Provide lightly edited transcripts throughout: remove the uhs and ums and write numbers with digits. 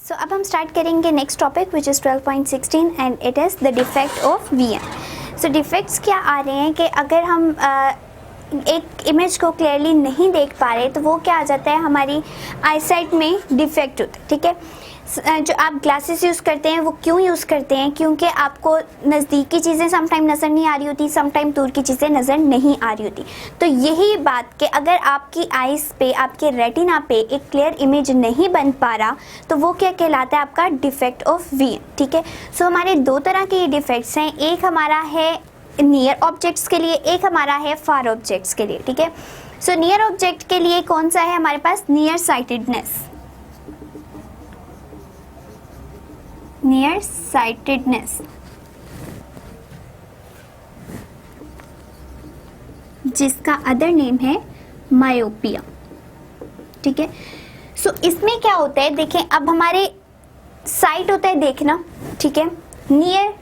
सो अब हम स्टार्ट करेंगे next topic which is 12.16 and it is the defect of vision. So defects क्या आ रहे हैं कि अगर हम एक इमेज को क्लियरली नहीं देख पा रहे तो वो क्या आ जाता है, हमारी आईसाइट में डिफेक्ट होता है। ठीक है, जो आप ग्लासेस यूज़ करते हैं वो क्यों यूज़ करते हैं? क्योंकि आपको नज़दीक की चीज़ें समटाइम नज़र नहीं आ रही होती, समटाइम दूर की चीज़ें नज़र नहीं आ रही होती। तो यही बात कि अगर आपकी आइज़ पे, आपके रेटिना पे एक क्लियर इमेज नहीं बन पा रहा तो वो क्या कहलाता है, आपका डिफेक्ट ऑफ वीएन। ठीक है, सो हमारे दो तरह के डिफेक्ट्स हैं, एक हमारा है नियर ऑब्जेक्ट्स के लिए, एक हमारा है फार ऑब्जेक्ट्स के लिए। ठीक है, सो नियर ऑब्जेक्ट के लिए कौन सा है हमारे पास? Near sightedness. नियर साइटेडनेस जिसका अदर नेम है मायोपिया। ठीक है, सो इसमें क्या होता है, देखें अब हमारे साइट होता है देखना, ठीक है, नियर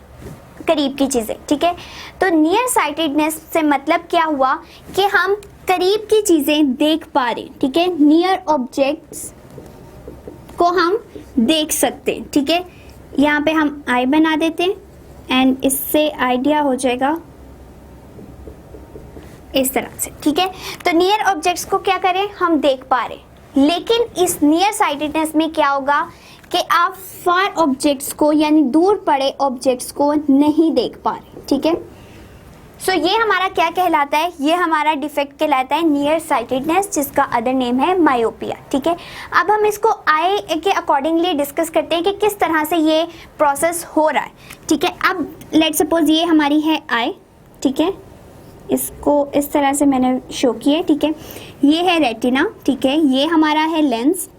करीब की चीज़ें। ठीक है, तो नियर साइटेडनेस से मतलब क्या हुआ कि हम करीब की चीज़ें देख पा रहे। ठीक है, नियर ऑब्जेक्ट्स को हम देख सकते हैं। ठीक है, यहाँ पे हम आई बना देते हैं एंड इससे आइडिया हो जाएगा इस तरह से। ठीक है, तो नियर ऑब्जेक्ट्स को क्या करें, हम देख पा रहे, लेकिन इस नियर साइटेडनेस में क्या होगा कि आप फार ऑब्जेक्ट्स को यानी दूर पड़े ऑब्जेक्ट्स को नहीं देख पा रहे। ठीक है, सो ये हमारा क्या कहलाता है, ये हमारा डिफेक्ट कहलाता है नियर साइटेडनेस जिसका अदर नेम है मायोपिया। ठीक है, अब हम इसको आई के अकॉर्डिंगली डिस्कस करते हैं कि किस तरह से ये प्रोसेस हो रहा है। ठीक है, अब लेट सपोज ये हमारी है आई। ठीक है, इसको इस तरह से मैंने शो किया है। ठीक है, ये है रेटिना। ठीक है, ये हमारा है लेंस।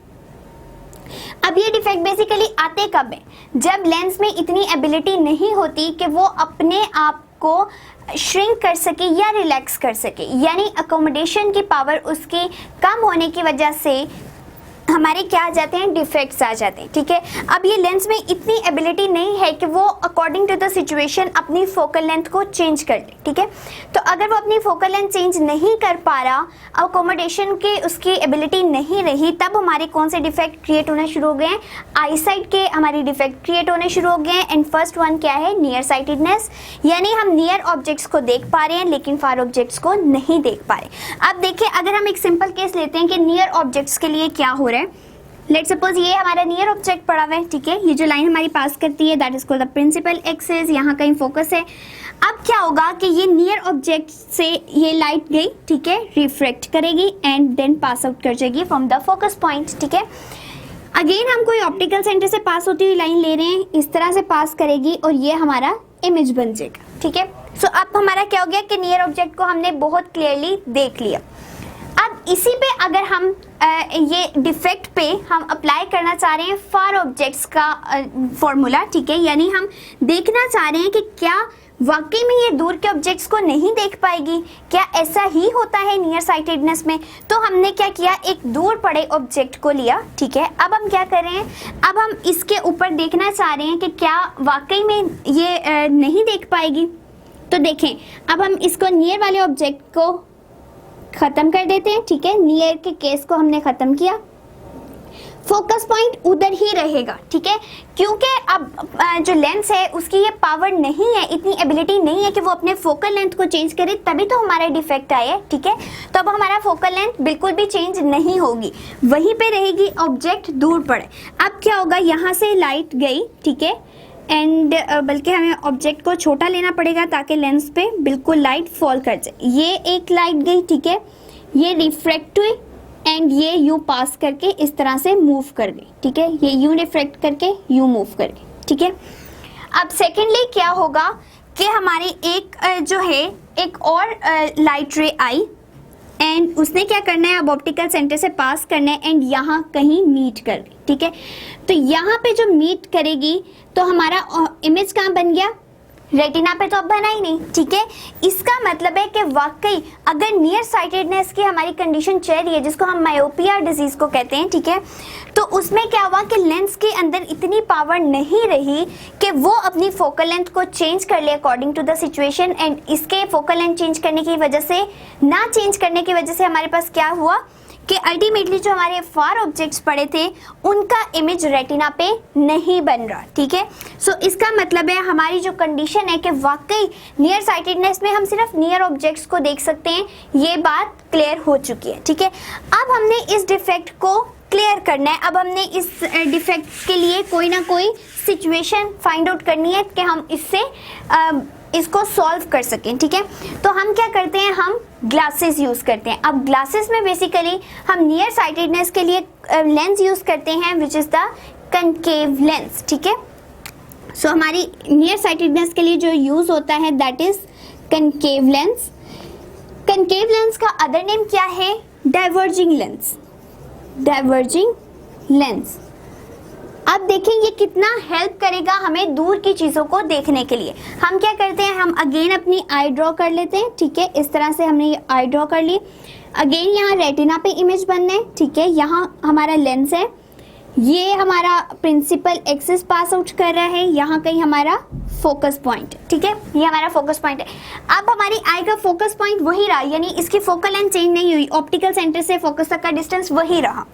अब ये डिफेक्ट बेसिकली आते कब है, जब लेंस में इतनी एबिलिटी नहीं होती कि वो अपने आप को श्रिंक कर सके या रिलैक्स कर सके, यानी अकोमोडेशन की पावर उसकी कम होने की वजह से हमारे क्या आ जाते हैं, डिफेक्ट्स आ जाते हैं। ठीक है, अब ये लेंस में इतनी एबिलिटी नहीं है कि वो अकॉर्डिंग टू द सिचुएशन अपनी फोकल लेंथ को चेंज कर ले। ठीक है, तो अगर वो अपनी फोकल लेंथ चेंज नहीं कर पा रहा, अकोमोडेशन के उसकी एबिलिटी नहीं रही, तब हमारे कौन से डिफेक्ट क्रिएट होना शुरू हो गए हैं, आईसाइट के हमारी डिफेक्ट क्रिएट होने शुरू हो गए हैं। एंड फर्स्ट वन क्या है, नियर साइटेडनेस, यानी हम नियर ऑब्जेक्ट्स को देख पा रहे हैं लेकिन फार ऑब्जेक्ट्स को नहीं देख पा रहे। अब देखिए, अगर हम एक सिंपल केस लेते हैं कि नियर ऑब्जेक्ट्स के लिए क्या हो रहा है, लेट सपोज ये हमारा नियर ऑब्जेक्ट पड़ा हुआ है। ठीक है, ये जो लाइन हमारी पास करती है that is called the principal axis, यहाँ कहीं फोकस है। अब क्या होगा कि ये नियर ऑब्जेक्ट से ये लाइट गई, ठीक है, रिफ्रैक्ट करेगी एंड देन पास आउट कर जाएगी फ्रॉम द फोकस पॉइंट। ठीक है, अगेन हम कोई ऑप्टिकल सेंटर से पास होती हुई लाइन ले रहे हैं, इस तरह से पास करेगी और ये हमारा इमेज बन जाएगा। ठीक है, सो अब हमारा क्या हो गया कि नियर ऑब्जेक्ट को हमने बहुत क्लियरली देख लिया। अब इसी पे अगर हम ये डिफेक्ट पे हम अप्लाई करना चाह रहे हैं फार ऑब्जेक्ट्स का फॉर्मूला। ठीक है, यानी हम देखना चाह रहे हैं कि क्या वाकई में ये दूर के ऑब्जेक्ट्स को नहीं देख पाएगी, क्या ऐसा ही होता है नियर साइटेडनेस में? तो हमने क्या किया, एक दूर पड़े ऑब्जेक्ट को लिया। ठीक है, अब हम क्या कर रहे हैं, अब हम इसके ऊपर देखना चाह रहे हैं कि क्या वाकई में ये नहीं देख पाएगी। तो देखें, अब हम इसको नियर वाले ऑब्जेक्ट को खत्म कर देते हैं। ठीक है, नियर के केस को हमने खत्म किया, फोकस पॉइंट उधर ही रहेगा। ठीक है, क्योंकि अब जो लेंस है उसकी ये पावर नहीं है, इतनी एबिलिटी नहीं है कि वो अपने फोकल लेंथ को चेंज करे, तभी तो हमारा डिफेक्ट आया है। ठीक है, तो अब हमारा फोकल लेंथ बिल्कुल भी चेंज नहीं होगी, वहीं पे रहेगी, ऑब्जेक्ट दूर पड़े। अब क्या होगा, यहाँ से लाइट गई। ठीक है, एंड बल्कि हमें ऑब्जेक्ट को छोटा लेना पड़ेगा ताकि लेंस पे बिल्कुल लाइट फॉल कर जाए। ये एक लाइट गई, ठीक है, ये रिफ्रैक्ट हुई एंड ये यू पास करके इस तरह से मूव कर गई। ठीक है, ये यू रिफ्रैक्ट करके यू मूव कर गई। ठीक है, अब सेकेंडली क्या होगा कि हमारी एक जो है एक और लाइट रे आई एंड उसने क्या करना है, अब ऑप्टिकल सेंटर से पास करना है एंड यहाँ कहीं मीट कर गई। ठीक है, तो यहाँ पे जो मीट करेगी तो हमारा इमेज कहाँ बन गया, रेटिना पे तो अब बना ही नहीं। ठीक है, इसका मतलब है कि वाकई अगर नियर साइटेडनेस की हमारी कंडीशन चल रही है जिसको हम मायोपिया डिजीज को कहते हैं, ठीक है, तो उसमें क्या हुआ कि लेंस के अंदर इतनी पावर नहीं रही कि वो अपनी फोकल लेंथ को चेंज कर ले according to the situation. And इसके फोकल लेंथ चेंज करने की वजह से, ना चेंज करने की वजह से हमारे पास क्या हुआ कि अल्टीमेटली जो हमारे फार ऑब्जेक्ट्स पड़े थे उनका इमेज रेटिना पे नहीं बन रहा, ठीक है। सो इसका मतलब है हमारी जो कंडीशन है कि वाकई नियर साइटेडनेस में हम सिर्फ नियर ऑब्जेक्ट्स को देख सकते हैं, ये बात क्लियर हो चुकी है, ठीक है। अब हमने इस डिफेक्ट को क्लियर करना है। अब हमने इस डिफेक्ट के लिए कोई ना कोई सिचुएशन फाइंड आउट करनी है कि हम इसको सॉल्व कर सकें, ठीक है। तो हम क्या करते हैं, हम ग्लासेस यूज करते हैं। अब ग्लासेस में बेसिकली हम नियर साइटेडनेस के लिए लेंस यूज करते हैं which is the concave lens, ठीक है। सो हमारी नियर साइटेडनेस के लिए जो यूज होता है that is concave lens. Concave lens का अदर नेम क्या है, डाइवर्जिंग लेंस, डाइवर्जिंग लेंस। अब देखें ये कितना हेल्प करेगा हमें दूर की चीज़ों को देखने के लिए। हम क्या करते हैं, हम अगेन अपनी आई ड्रॉ कर लेते हैं, ठीक है। इस तरह से हमने ये आई ड्रॉ कर ली। अगेन यहाँ रेटिना पे इमेज बनना है, ठीक है। यहाँ हमारा लेंस है, ये हमारा प्रिंसिपल एक्सिस पास आउट कर रहा है, यहाँ कहीं हमारा फोकस पॉइंट, ठीक है। ये हमारा फोकस पॉइंट है। अब हमारी आई का फोकस पॉइंट वही रहा, यानी इसकी फोकल लेंथ चेंज नहीं हुई, ऑप्टिकल सेंटर से फोकस तक का डिस्टेंस वही रहा,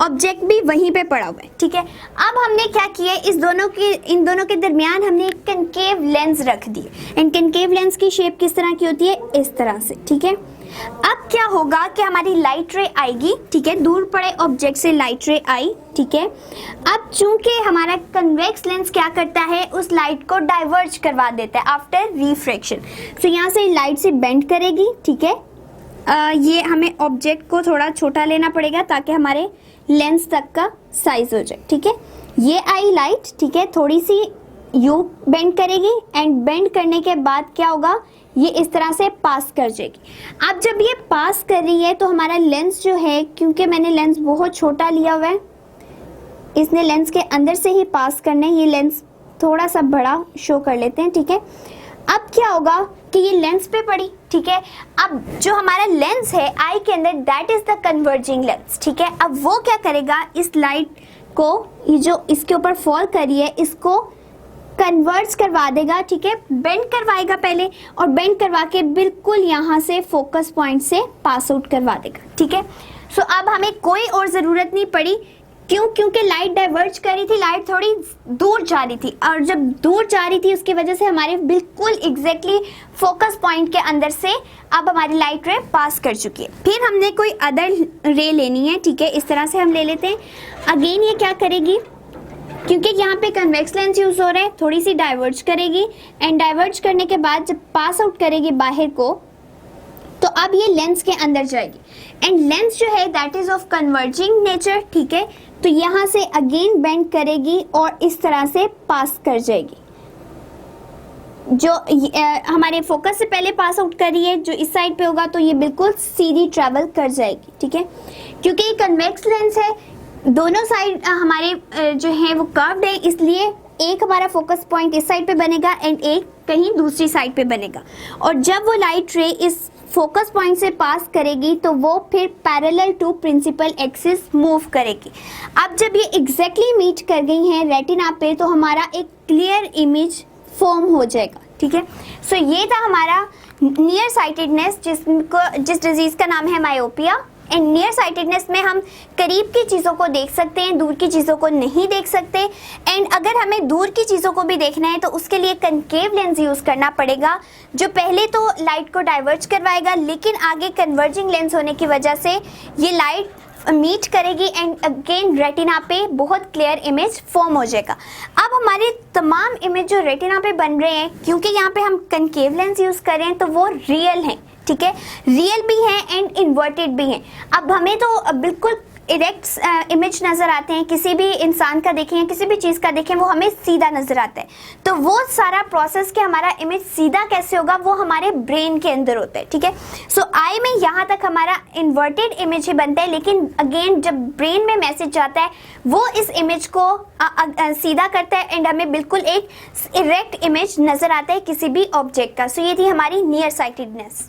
ऑब्जेक्ट भी वहीं पे पड़ा हुआ है, ठीक है। अब हमने क्या किया, इन दोनों के दरमियान हमने एक कनकेव लेंस रख दी। एंड कनकेव लेंस की शेप किस तरह की होती है, इस तरह से, ठीक है। अब क्या होगा कि हमारी लाइट रे आएगी, ठीक है, दूर पड़े ऑब्जेक्ट से लाइट रे आई, ठीक है। अब चूंकि हमारा कन्वेक्स लेंस क्या करता है, उस लाइट को डाइवर्ज करवा देता है आफ्टर रिफ्रैक्शन। तो यहाँ से लाइट से बेंड करेगी, ठीक है। ये हमें ऑब्जेक्ट को थोड़ा छोटा लेना पड़ेगा ताकि हमारे लेंस तक का साइज हो जाए, ठीक है। ये आई लाइट, ठीक है, थोड़ी सी यू बेंड करेगी एंड बेंड करने के बाद क्या होगा, ये इस तरह से पास कर जाएगी। अब जब ये पास कर रही है तो हमारा लेंस जो है, क्योंकि मैंने लेंस बहुत छोटा लिया हुआ है, इसने लेंस के अंदर से ही पास करना है। ये लेंस थोड़ा सा बड़ा शो कर लेते हैं, ठीक है। अब क्या होगा कि ये लेंस पे पड़ी, ठीक है। अब जो हमारा लेंस है आई के अंदर that is the converging lens, ठीक है। अब वो क्या करेगा, इस लाइट को, ये जो इसके ऊपर फॉल करी है, इसको कन्वर्ट्स करवा देगा, ठीक है। बेंड करवाएगा पहले और बेंड करवा के बिल्कुल यहाँ से फोकस पॉइंट से पास आउट करवा देगा, ठीक है। सो अब हमें कोई और ज़रूरत नहीं पड़ी, क्यों, क्योंकि लाइट डाइवर्ज कर रही थी, लाइट थोड़ी दूर जा रही थी, और जब दूर जा रही थी उसकी वजह से हमारे बिल्कुल एग्जैक्टली फोकस पॉइंट के अंदर से अब हमारी लाइट रे पास कर चुकी है। फिर हमने कोई अदर रे लेनी है, ठीक है। इस तरह से हम ले लेते हैं। अगेन ये क्या करेगी, क्योंकि यहाँ पे कन्वेक्स लेंस यूज हो रहा है, थोड़ी सी डाइवर्ज करेगी एंड डाइवर्ज करने के बाद जब पास आउट करेगी बाहर को, तो अब ये लेंस के अंदर जाएगी। एंड लेंस जो है that is of converging nature, ठीक है। तो यहाँ से अगेन बेंड करेगी और इस तरह से पास कर जाएगी। जो हमारे फोकस से पहले पास आउट कर रही है, जो इस साइड पे होगा तो ये बिल्कुल सीधी ट्रेवल कर जाएगी, ठीक है। क्योंकि ये कन्वेक्स लेंस है, दोनों साइड हमारे जो है वो कर्व्ड है, इसलिए एक हमारा फोकस पॉइंट इस साइड पे बनेगा एंड एक कहीं दूसरी साइड पे बनेगा। और जब वो लाइट रे इस फोकस पॉइंट से पास करेगी तो वो फिर parallel to principal axis move करेगी। अब जब ये एग्जैक्टली मीट कर गई हैं रेटिना पे तो हमारा एक क्लियर इमेज फॉर्म हो जाएगा, ठीक है। सो ये था हमारा नियर साइटेडनेस, जिस डिजीज का नाम है मायोपिया। एंड नियर साइटेडनेस में हम करीब की चीज़ों को देख सकते हैं, दूर की चीज़ों को नहीं देख सकते। एंड अगर हमें दूर की चीज़ों को भी देखना है तो उसके लिए कनकेव लेंस यूज़ करना पड़ेगा, जो पहले तो लाइट को डाइवर्ज करवाएगा, लेकिन आगे कन्वर्जिंग लेंस होने की वजह से ये लाइट मीट करेगी एंड अगेन रेटिना पे बहुत क्लियर इमेज फॉर्म हो जाएगा। अब हमारे तमाम इमेज जो रेटिना पे बन रहे हैं, क्योंकि यहाँ पे हम कनकेव लेंस यूज़ कर रहे हैं तो वो रियल हैं, ठीक है। रियल भी हैं एंड इन्वर्टेड भी हैं। अब हमें तो बिल्कुल इरेक्ट इमेज नज़र आते हैं, किसी भी इंसान का देखें या किसी भी चीज़ का देखें वो हमें सीधा नज़र आता है। तो वो सारा प्रोसेस कि हमारा इमेज सीधा कैसे होगा वो हमारे ब्रेन के अंदर होता है, ठीक है। सो आई में यहाँ तक हमारा इन्वर्टेड इमेज ही बनता है, लेकिन अगेन जब ब्रेन में मैसेज जाता है वो इस इमेज को सीधा करता है एंड हमें बिल्कुल एक इरेक्ट इमेज नज़र आता है किसी भी ऑब्जेक्ट का। सो ये थी हमारी नियर साइटेडनेस।